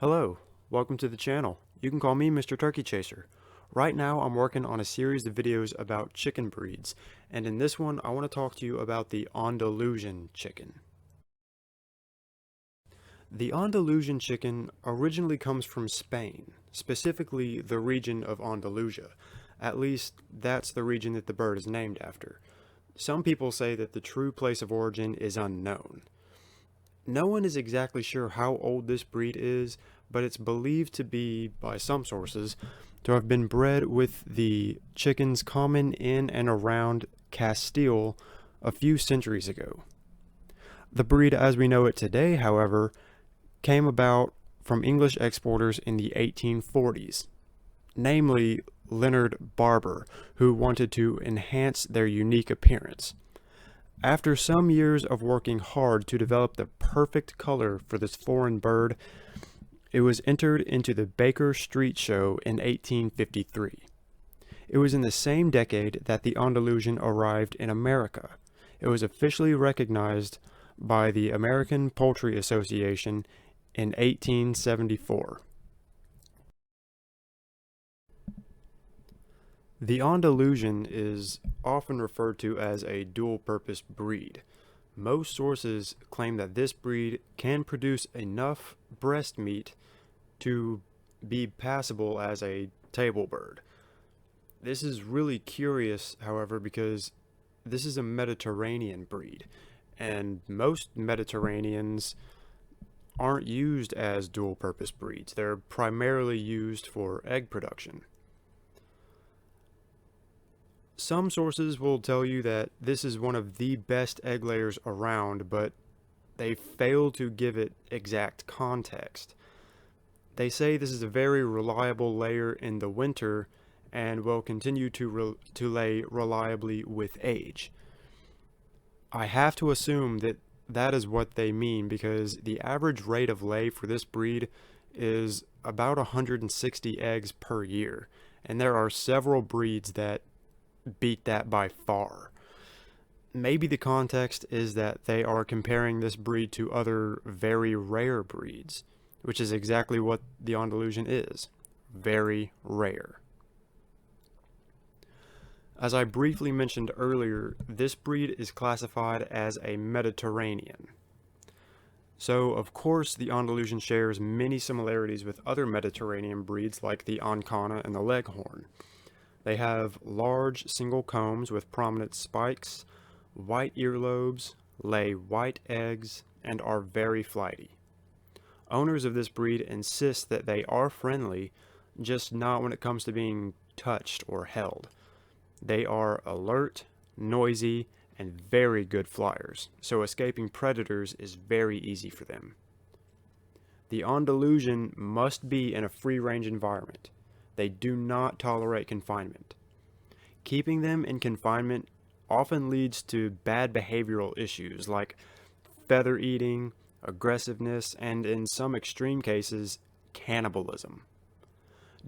Hello, welcome to the channel. You can call me Mr. Turkey Chaser. Right now I'm working on a series of videos about chicken breeds, and in this one I want to talk to you about the Andalusian chicken. The Andalusian chicken originally comes from Spain, specifically the region of Andalusia. At least that's the region that the bird is named after. Some people say that the true place of origin is unknown. No one is exactly sure how old this breed is, but it's believed to be, by some sources, to have been bred with the chickens common in and around Castile a few centuries ago. The breed as we know it today, however, came about from English exporters in the 1840s, namely Leonard Barber, who wanted to enhance their unique appearance. After some years of working hard to develop the perfect color for this foreign bird, it was entered into the Baker Street Show in 1853. It was in the same decade that the Andalusian arrived in America. It was officially recognized by the American Poultry Association in 1874. The Andalusian is often referred to as a dual-purpose breed. Most sources claim that this breed can produce enough breast meat to be passable as a table bird. This is really curious, however, because this is a Mediterranean breed, and most Mediterraneans aren't used as dual-purpose breeds. They're primarily used for egg production. Some sources will tell you that this is one of the best egg layers around, but they fail to give it exact context. They say this is a very reliable layer in the winter and will continue to lay reliably with age. I have to assume that that is what they mean because the average rate of lay for this breed is about 160 eggs per year, and there are several breeds that beat that by far. Maybe the context is that they are comparing this breed to other very rare breeds, which is exactly what the Andalusian is. Very rare. As I briefly mentioned earlier, this breed is classified as a Mediterranean. So, of course, the Andalusian shares many similarities with other Mediterranean breeds like the Ancana and the Leghorn. They have large single combs with prominent spikes, white earlobes, lay white eggs, and are very flighty. Owners of this breed insist that they are friendly, just not when it comes to being touched or held. They are alert, noisy, and very good flyers, so escaping predators is very easy for them. The Andalusian must be in a free-range environment. They do not tolerate confinement. Keeping them in confinement often leads to bad behavioral issues like feather eating, aggressiveness, and in some extreme cases, cannibalism.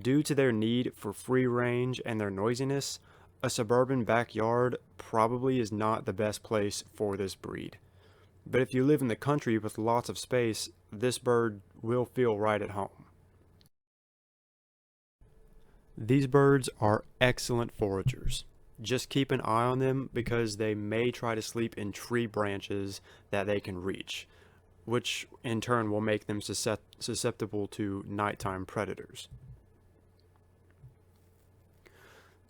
Due to their need for free range and their noisiness, a suburban backyard probably is not the best place for this breed. But if you live in the country with lots of space, this bird will feel right at home. These birds are excellent foragers. Just keep an eye on them because they may try to sleep in tree branches that they can reach, which in turn will make them susceptible to nighttime predators.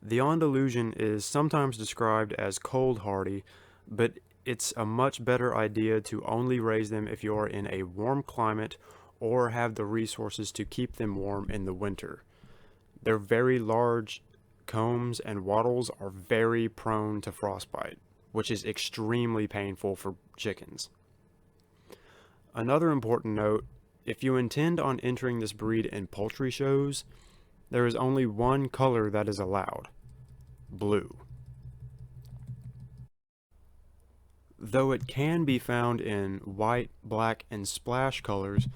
The Andalusian is sometimes described as cold hardy, but it's a much better idea to only raise them if you are in a warm climate or have the resources to keep them warm in the winter. Their very large combs and wattles are very prone to frostbite, which is extremely painful for chickens. Another important note, if you intend on entering this breed in poultry shows, there is only one color that is allowed: blue. Though it can be found in white, black, and splash colors,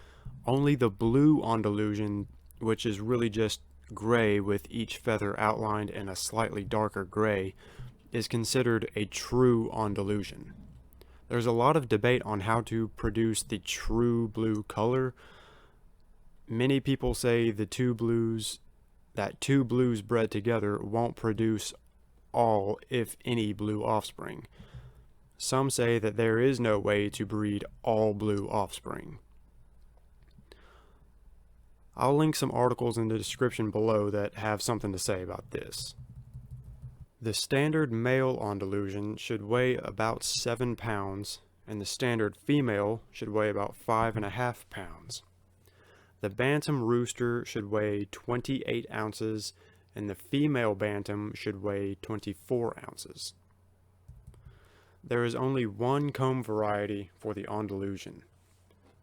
only the blue Andalusian, which is really just gray with each feather outlined in a slightly darker gray, is considered a true Andalusian. There's a lot of debate on how to produce the true blue color. Many people say that two blues bred together won't produce all, if any, blue offspring. Some say that there is no way to breed all blue offspring. I'll link some articles in the description below that have something to say about this. The standard male Andalusian should weigh about 7 pounds, and the standard female should weigh about 5.5 pounds. The bantam rooster should weigh 28 ounces, and the female bantam should weigh 24 ounces. There is only one comb variety for the Andalusian.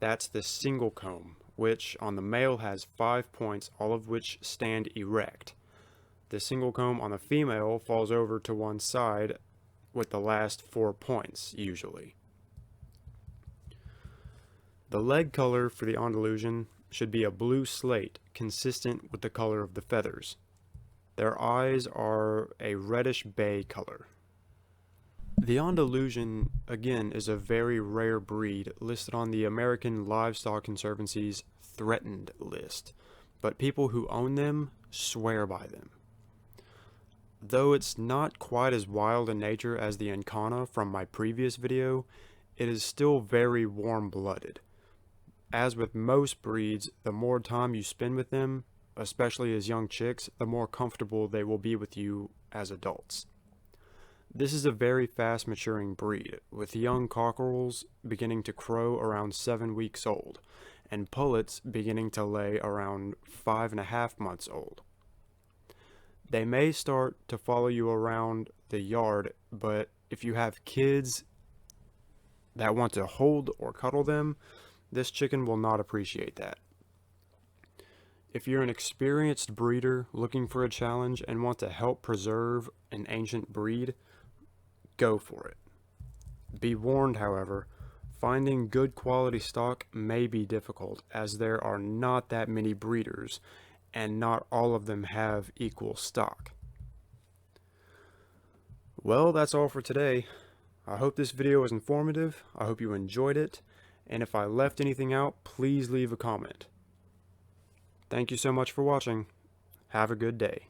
That's the single comb, which on the male has 5 points, all of which stand erect. The single comb on the female falls over to one side with the last 4 points, usually. The leg color for the Andalusian should be a blue slate, consistent with the color of the feathers. Their eyes are a reddish bay color. The Andalusian, again, is a very rare breed listed on the American Livestock Conservancy's threatened list, but people who own them swear by them. Though it's not quite as wild in nature as the Ancana from my previous video, it is still very warm-blooded. As with most breeds, the more time you spend with them, especially as young chicks, the more comfortable they will be with you as adults. This is a very fast maturing breed, with young cockerels beginning to crow around 7 weeks old, and pullets beginning to lay around 5.5 months old. They may start to follow you around the yard, but if you have kids that want to hold or cuddle them, this chicken will not appreciate that. If you're an experienced breeder looking for a challenge and want to help preserve an ancient breed, go for it. Be warned, however, finding good quality stock may be difficult, as there are not that many breeders, and not all of them have equal stock. Well, that's all for today. I hope this video was informative. I hope you enjoyed it, and if I left anything out, please leave a comment. Thank you so much for watching. Have a good day.